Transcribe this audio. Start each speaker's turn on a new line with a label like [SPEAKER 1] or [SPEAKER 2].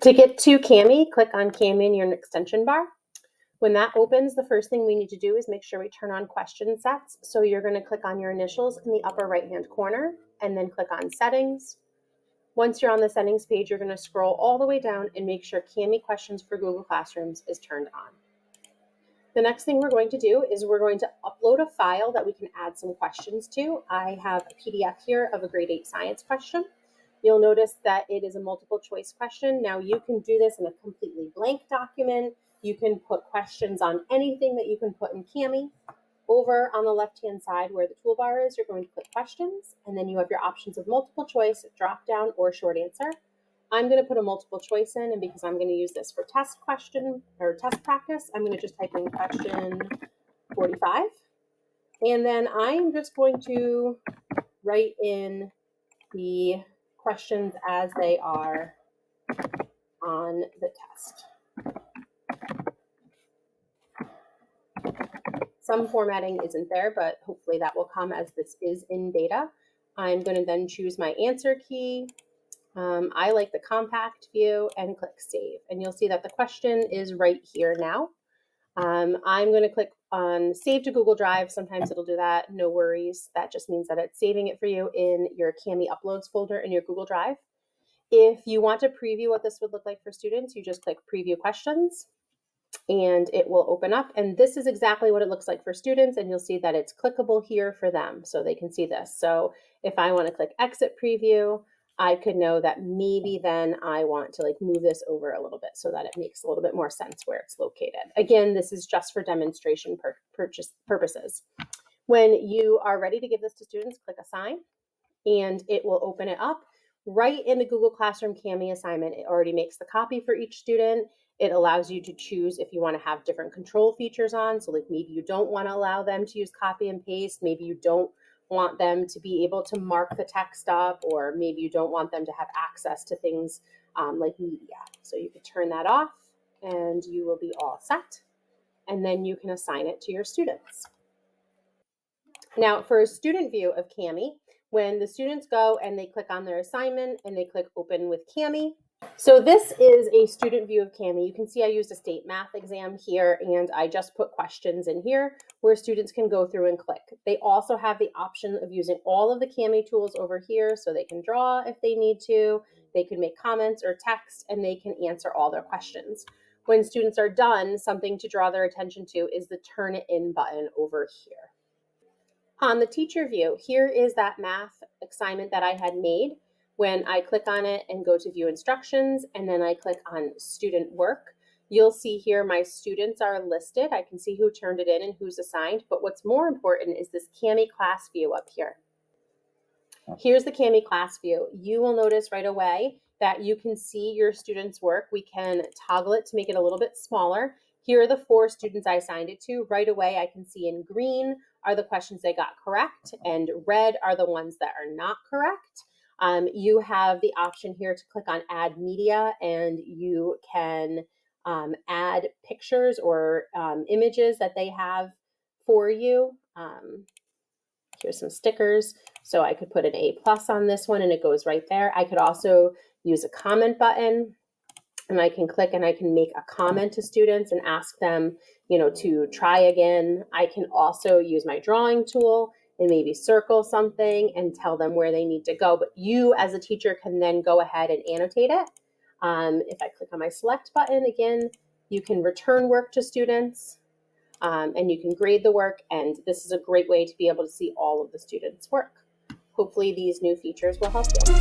[SPEAKER 1] To get to Kami, click on Kami in your extension bar. When that opens, the first thing we need to do is make sure we turn on question sets. So you're going to click on your initials in the upper right-hand corner and then click on settings. Once you're on the settings page, you're going to scroll all the way down and make sure Kami questions for Google Classrooms is turned on. The next thing we're going to do is we're going to upload a file that we can add some questions to. I have a PDF here of a grade 8 science question. You'll notice that it is a multiple choice question. Now you can do this in a completely blank document. You can put questions on anything that you can put in Kami. Over on the left-hand side where the toolbar is, you're going to click questions, and then you have your options of multiple choice, drop down, or short answer. I'm going to put a multiple choice in, and because I'm going to use this for test question or test practice, I'm going to just type in question 45. And then I'm just going to write in the questions as they are on the test. Some formatting isn't there, but hopefully that will come as this is in beta. I'm going to then choose my answer key. I like the compact view and click save. And you'll see that the question is right here now. I'm going to click on save to Google Drive. Sometimes it'll do that. No worries. That just means that it's saving it for you in your Kami uploads folder in your Google Drive. If you want to preview what this would look like for students, you just click preview questions and it will open up. And this is exactly what it looks like for students. And you'll see that it's clickable here for them so they can see this. So if I want to click exit preview, I could know that maybe then I want to move this over a little bit so that it makes a little bit more sense where it's located. Again, this is just for demonstration purposes. When you are ready to give this to students, click assign and it will open it up. Right in the Google Classroom Kami assignment, it already makes the copy for each student. It allows you to choose if you want to have different control features on. So maybe you don't want to allow them to use copy and paste. Maybe you don't want them to be able to mark the text up, or maybe you don't want them to have access to things like media. So you could turn that off and you will be all set. And then you can assign it to your students. Now for a student view of Kami, when the students go and they click on their assignment and they click open with Kami. So this is a student view of Kami. You can see I used a state math exam here and I just put questions in here where students can go through and click. They also have the option of using all of the Kami tools over here so they can draw if they need to, they can make comments or text, and they can answer all their questions. When students are done, something to draw their attention to is the turn it in button over here. On the teacher view, here is that math assignment that I had made. When I click on it and go to view instructions, and then I click on student work, you'll see here my students are listed. I can see who turned it in and who's assigned, but what's more important is this Kami class view up here. Here's the Kami class view. You will notice right away that you can see your students' work. We can toggle it to make it a little bit smaller. Here are the 4 students I assigned it to. Right away, I can see in green are the questions they got correct, and red are the ones that are not correct. You have the option here to click on add media, and you can add pictures or images that they have for you. Here's some stickers. So I could put an A+ on this one and it goes right there. I could also use a comment button and I can click and I can make a comment to students and ask them, to try again. I can also use my drawing tool and maybe circle something and tell them where they need to go. But you as a teacher can then go ahead and annotate it. If I click on my select button again, you can return work to students and you can grade the work. And this is a great way to be able to see all of the students' work. Hopefully these new features will help you.